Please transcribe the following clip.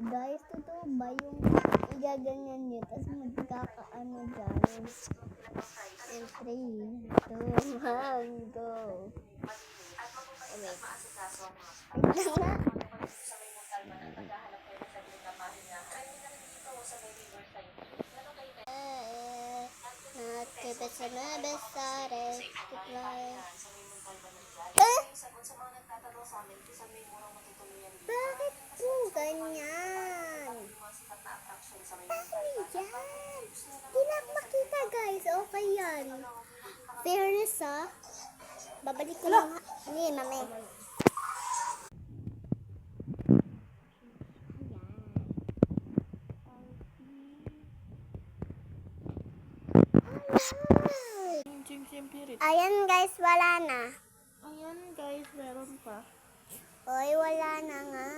Guys, totoo ba yung igaganyan nyo, tapos magkakaano dyan? And 3, 2, 1, go! Bakit po ganyan? Ano yan? Di na makita guys, okay yan. Fairness babalik ko lang. Hindi, mami. Ayan guys, wala na. Ayan guys, meron pa. Oy, wala na nga.